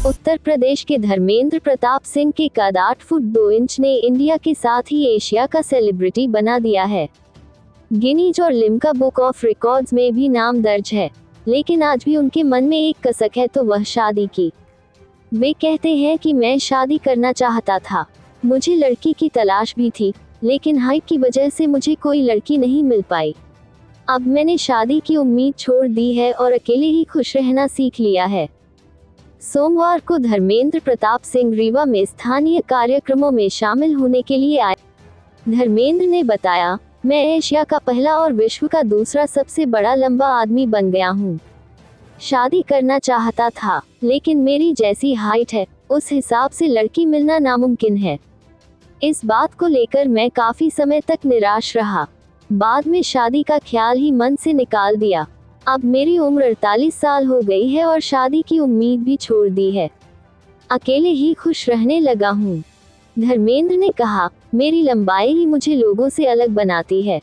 उत्तर प्रदेश के धर्मेंद्र प्रताप सिंह के कद 8 फुट 2 इंच ने इंडिया के साथ ही एशिया का सेलिब्रिटी बना दिया है। गिनीज और लिम्का बुक ऑफ रिकॉर्ड्स में भी नाम दर्ज है, लेकिन आज भी उनके मन में एक कसक है, तो वह शादी की। वे कहते हैं कि मैं शादी करना चाहता था, मुझे लड़की की तलाश भी थी, लेकिन हाइट की वजह से मुझे कोई लड़की नहीं मिल पाई। अब मैंने शादी की उम्मीद छोड़ दी है और अकेले ही खुश रहना सीख लिया है। सोमवार को धर्मेंद्र प्रताप सिंह रीवा में स्थानीय कार्यक्रमों में शामिल होने के लिए आए। धर्मेंद्र ने बताया, मैं एशिया का पहला और विश्व का दूसरा सबसे बड़ा लंबा आदमी बन गया हूँ। शादी करना चाहता था, लेकिन मेरी जैसी हाइट है, उस हिसाब से लड़की मिलना नामुमकिन है। इस बात को लेकर मैं काफी समय तक निराश रहा। बाद में शादी का ख्याल ही मन से निकाल दिया। अब मेरी उम्र 48 साल हो गई है और शादी की उम्मीद भी छोड़ दी है। अकेले ही खुश रहने लगा हूँ। धर्मेंद्र ने कहा, मेरी लंबाई ही मुझे लोगों से अलग बनाती है।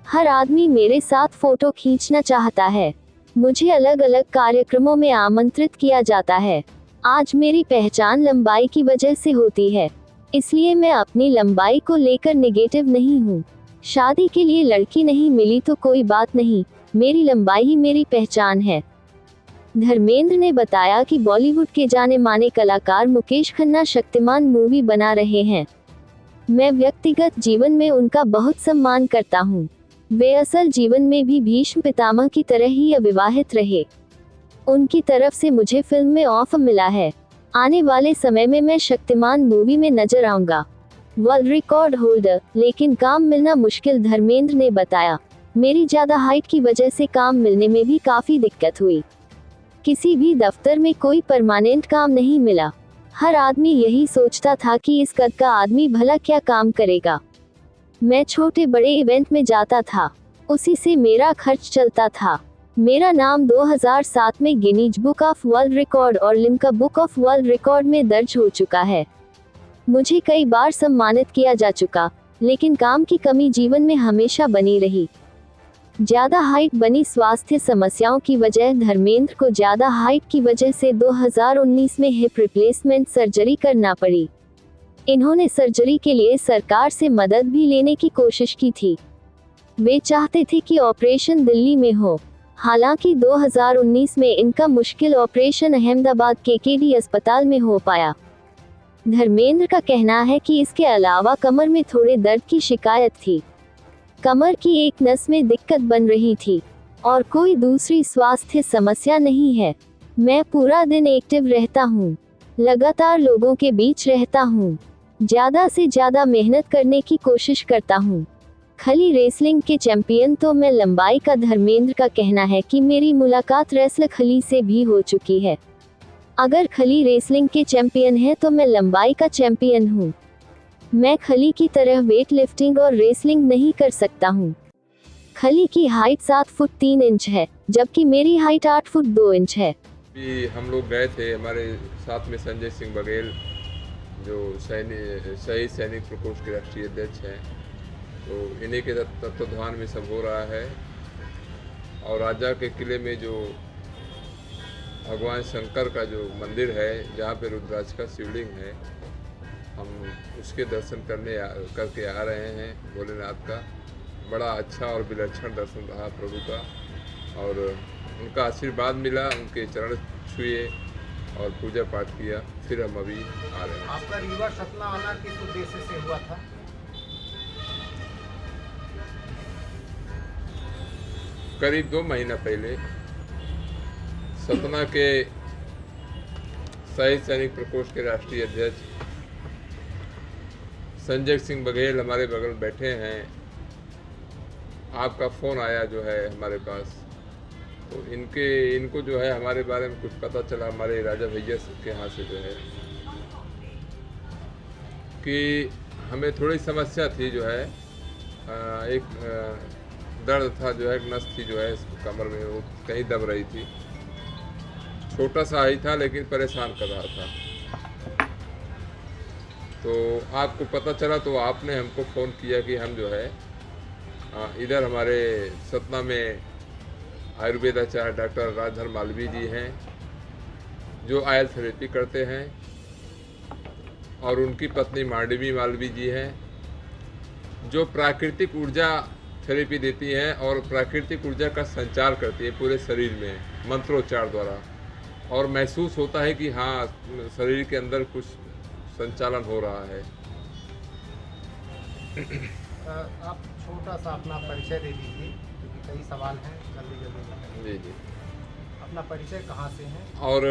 हर आदमी मेरे साथ फोटो खींचना चाहता है। मुझे अलग अलग कार्यक्रमों में आमंत्रित किया जाता है। आज मेरी पहचान लंबाई की वजह से होती है, इसलिए मैं अपनी लंबाई को लेकर नेगेटिव नहीं हूँ। शादी के लिए लड़की नहीं मिली तो कोई बात नहीं, मेरी लंबाई ही मेरी पहचान है। धर्मेंद्र ने बताया कि बॉलीवुड के जाने माने कलाकार मुकेश खन्ना शक्तिमान मूवी बना रहे हैं। मैं व्यक्तिगत जीवन में उनका बहुत सम्मान करता हूँ। वे असल जीवन में भी भीष्म पितामह की तरह ही अविवाहित रहे। उनकी तरफ से मुझे फिल्म में ऑफर मिला है। आने वाले समय में मैं शक्तिमान मूवी में नजर आऊंगा। वर्ल्ड रिकॉर्ड होल्डर, लेकिन काम मिलना मुश्किल, धर्मेंद्र ने बताया। मेरी ज्यादा हाइट की वजह से काम मिलने में भी काफी दिक्कत हुई। किसी भी दफ्तर में कोई परमानेंट काम नहीं मिला। हर आदमी यही सोचता था कि इस कद का आदमी भला क्या काम करेगा। मैं छोटे बड़े इवेंट में जाता था, उसी से मेरा खर्च चलता था। मेरा नाम 2007 में Guinness book of world record और Limca book of world record में दर्ज हो चुका है। मुझे कई बार सम्मानित किया जा चुका, लेकिन काम की कमी जीवन में हमेशा बनी रही। ज्यादा हाइट बनी स्वास्थ्य समस्याओं की वजह। धर्मेंद्र को ज्यादा हाइट की वजह से 2019 में हिप रिप्लेसमेंट सर्जरी करना पड़ी। इन्होंने सर्जरी के लिए सरकार से मदद भी लेने की कोशिश की थी। वे चाहते थे कि ऑपरेशन दिल्ली में हो, हालांकि 2019 में इनका मुश्किल ऑपरेशन अहमदाबाद के केडी अस्पताल में हो पाया। धर्मेंद्र का कहना है कि इसके अलावा कमर में थोड़े दर्द की शिकायत थी। कमर की एक नस में दिक्कत बन रही थी और कोई दूसरी स्वास्थ्य समस्या नहीं है। मैं पूरा दिन एक्टिव रहता हूँ, लगातार लोगों के बीच रहता हूँ, ज्यादा से ज्यादा मेहनत करने की कोशिश करता हूँ। खली रेसलिंग के चैंपियन तो मैं लंबाई का। धर्मेंद्र का कहना है कि मेरी मुलाकात रेसलर खली से भी हो चुकी है। अगर खली रेसलिंग के चैंपियन है तो मैं लंबाई का चैंपियन हूँ। मैं खली की तरह वेट लिफ्टिंग और रेसलिंग नहीं कर सकता हूँ। खली की हाइट 7 फुट 3 इंच है, जबकि मेरी हाइट 8 फुट 2 इंच है। हम लोग गए थे, हमारे साथ में संजय सिंह बघेल जो शहीद सैनिक प्रकोष्ठ के राष्ट्रीय अध्यक्ष हैं, तो इन्हीं के तत्वाधान में सब हो रहा है। और राजा के किले में जो भगवान शंकर का जो मंदिर है, जहाँ पे रुद्राक्ष का शिवलिंग है, हम उसके दर्शन करके आ रहे हैं। भोलेनाथ का बड़ा अच्छा और विलक्षण दर्शन रहा प्रभु का, और उनका आशीर्वाद मिला, उनके चरण छुए और पूजा पाठ किया। फिर हम अभी आ रहे हैं। आपका रीवा सतना आना किस उद्देश्य से हुआ था? करीब 2 महीना पहले सतना के शहीद सैनिक प्रकोष्ठ के राष्ट्रीय अध्यक्ष संजय सिंह बघेल हमारे बगल में बैठे हैं। आपका फ़ोन आया जो है हमारे पास, तो इनको जो है हमारे बारे में कुछ पता चला, हमारे राजा भैया के यहाँ से जो है, कि हमें थोड़ी समस्या थी जो है, एक दर्द था जो है, एक नस थी जो है कमर में, वो कहीं दब रही थी। छोटा सा ही था लेकिन परेशान कर रहा था। तो आपको पता चला तो आपने हमको फ़ोन किया कि हम जो है इधर हमारे सतना में आयुर्वेद आचार्य डॉक्टर राजधर मालवीय जी हैं, जो आयल थेरेपी करते हैं, और उनकी पत्नी मांडवी मालवी जी हैं जो प्राकृतिक ऊर्जा थेरेपी देती हैं और प्राकृतिक ऊर्जा का संचार करती है पूरे शरीर में मंत्रोच्चार द्वारा, और महसूस होता है कि हाँ शरीर के अंदर कुछ संचालन हो रहा है। आप छोटा सा अपना परिचय दे दीजिए क्योंकि कई सवाल हैं, जल्दी जल्दी। जी जी। अपना परिचय कहाँ से हैं? और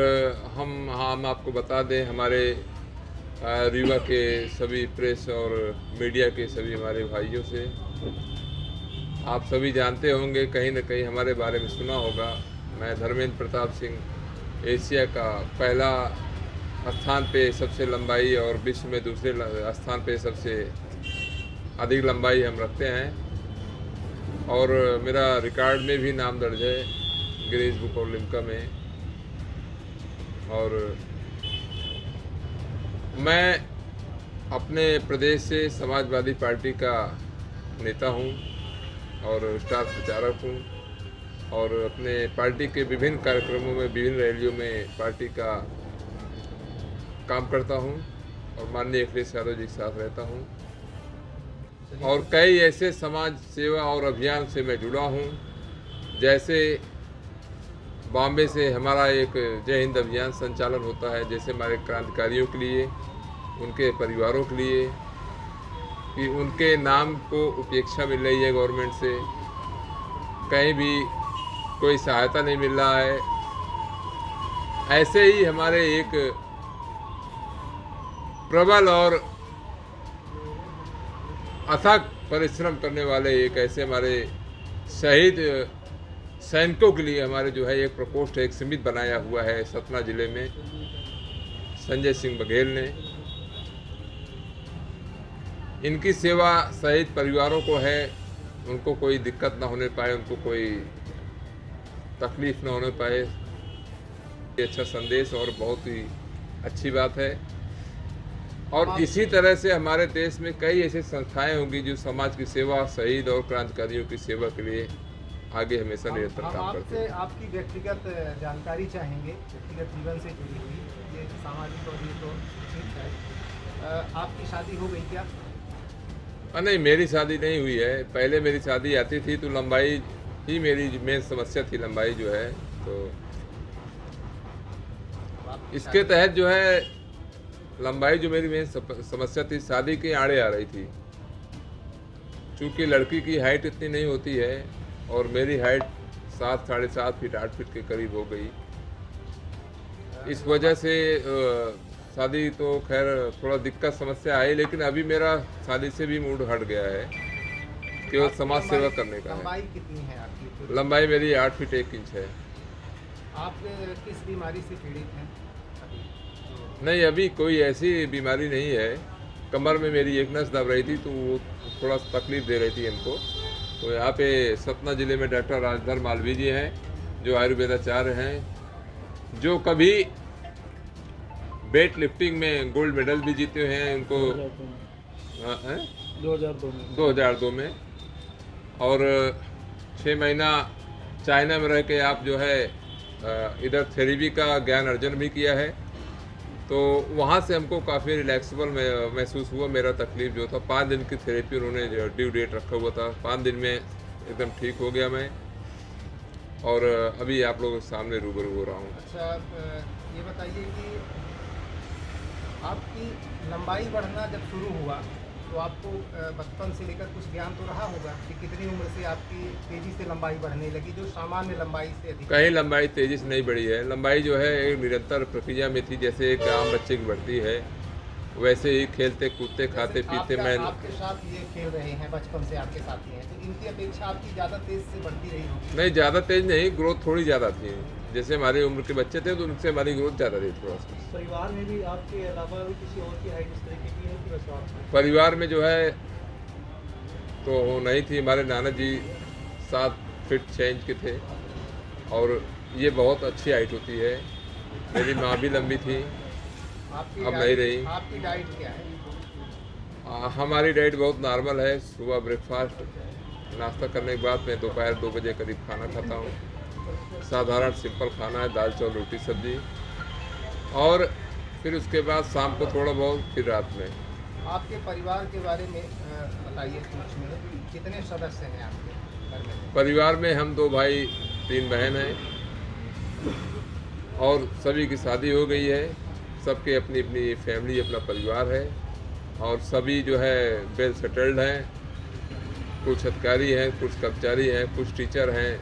हम आपको बता दें, हमारे रीवा के सभी प्रेस और मीडिया के सभी हमारे भाइयों से, आप सभी जानते होंगे, कहीं न कहीं हमारे बारे में सुना होगा, मैं धर्मेंद्र प्रताप सिंह एशिया का पहला स्थान पे सबसे लंबाई और विश्व में दूसरे स्थान पे सबसे अधिक लंबाई हम रखते हैं, और मेरा रिकॉर्ड में भी नाम दर्ज है गिनीज बुक ऑफ लिम्का में। और मैं अपने प्रदेश से समाजवादी पार्टी का नेता हूं और स्टार प्रचारक हूं, और अपने पार्टी के विभिन्न कार्यक्रमों में, विभिन्न रैलियों में पार्टी का काम करता हूं, और माननीय अखिलेश यादव जी के साथ रहता हूं, और कई ऐसे समाज सेवा और अभियान से मैं जुड़ा हूं, जैसे बॉम्बे से हमारा एक जय हिंद अभियान संचालन होता है, जैसे हमारे क्रांतिकारियों के लिए, उनके परिवारों के लिए, कि उनके नाम को उपेक्षा मिल रही है गवर्नमेंट से, कहीं भी कोई सहायता नहीं मिल रहा है। ऐसे ही हमारे एक प्रबल और अथक परिश्रम करने वाले एक ऐसे हमारे शहीद सैनिकों के लिए हमारे जो है एक प्रकोष्ठ, एक समिति बनाया हुआ है सतना जिले में, संजय सिंह बघेल ने। इनकी सेवा शहीद परिवारों को है, उनको कोई दिक्कत ना होने पाए, उनको कोई तकलीफ ना होने पाए, ये अच्छा संदेश और बहुत ही अच्छी बात है। और इसी तरह से हमारे देश में कई ऐसी संस्थाएं होंगी जो समाज की सेवा, शहीद और क्रांतिकारियों की सेवा के लिए आगे हमेशा निरंतर काम करते हैं। आपकी व्यक्तिगत जानकारी चाहेंगे, व्यक्तिगत जीवन से जुड़ी हुई, ये सामाजिक और ये तो ठीक है। आपकी शादी हो गई क्या? नहीं, मेरी शादी नहीं हुई है। पहले मेरी शादी आती थी तो लंबाई ही मेरी मेन समस्या थी, लंबाई जो है, तो इसके तहत जो है लंबाई जो मेरी मेन समस्या थी, शादी के आड़े आ रही थी। चूँकि लड़की की हाइट इतनी नहीं होती है और मेरी हाइट 7, साढ़े 7 फीट 8 फीट के करीब हो गई, इस वजह से शादी तो खैर थोड़ा दिक्कत समस्या आई, लेकिन अभी मेरा शादी से भी मूड हट गया है, केवल समाज सेवा करने का है। लंबाई कितनी है आपकी? लंबाई मेरी 8 फीट 1 इंच है। आप किस बीमारी से पीड़ित हैं? नहीं, अभी कोई ऐसी बीमारी नहीं है। कमर में मेरी एक नस दब रही थी तो वो थोड़ा तकलीफ दे रही थी इनको। तो यहाँ पे सतना जिले में डॉक्टर राजधर मालवी जी हैं, जो आयुर्वेदाचार्य हैं, जो कभी वेट लिफ्टिंग में गोल्ड मेडल भी जीते हैं। उनको 2002 में, और 6 महीना चाइना में रह के आप जो है इधर थेरेपी का ज्ञान अर्जन भी किया है। तो वहाँ से हमको काफ़ी रिलैक्सेबल महसूस हुआ। मेरा तकलीफ जो था, 5 दिन की थेरेपी उन्होंने ड्यू डेट रखा हुआ था, 5 दिन में एकदम ठीक हो गया मैं, और अभी आप लोगों के सामने रूबरू हो रहा हूँ। अच्छा, ये बताइए कि आपकी लंबाई बढ़ना जब शुरू हुआ तो आपको बचपन से लेकर कुछ ज्ञान तो रहा होगा कि कितनी उम्र से आपकी तेज़ी से लंबाई बढ़ने लगी, जो सामान्य लंबाई से अधिक? कहीं लंबाई तेज़ी से नहीं बढ़ी है। लंबाई जो है एक निरंतर प्रक्रिया में थी, जैसे एक आम बच्चे की बढ़ती है, वैसे ही खेलते कूदते खाते पीते मैं आपके साथ ये खेल रहे हैं, बचपन से आपके साथी हैं, तो इनकी अपेक्षा आपकी ज़्यादा तेज़ से बढ़ती रही होगी? नहीं, ज़्यादा तेज़ नहीं, ग्रोथ थोड़ी ज़्यादा थी। जैसे हमारी उम्र के बच्चे थे तो उनसे हमारी ग्रोथ ज़्यादा थी थोड़ा सा। परिवार में भी आपके अलावा भी किसी और की हाइट इस तरीके की है कि बस आप? परिवार में जो है तो नहीं थी। हमारे नाना जी 7 फीट 6 इंच के थे, और ये बहुत अच्छी हाइट होती है। मेरी माँ भी लंबी थी, अब नहीं रही। आपकी डाइट क्या है? हमारी डाइट बहुत नॉर्मल है। सुबह ब्रेकफास्ट नाश्ता करने के बाद मैं दोपहर 2 बजे करीब खाना खाता हूँ। साधारण सिंपल खाना है, दाल चावल रोटी सब्जी, और फिर उसके बाद शाम को थोड़ा बहुत, फिर रात में। आपके परिवार के बारे में बताइए कुछ में, कितने सदस्य हैं आपके घर में? परिवार में हम 2 भाई 3 बहन हैं और सभी की शादी हो गई है। सबके अपनी अपनी फैमिली, अपना परिवार है और सभी जो है वेल सेटल्ड हैं। कुछ अधिकारी हैं, कुछ कर्मचारी हैं, कुछ टीचर हैं,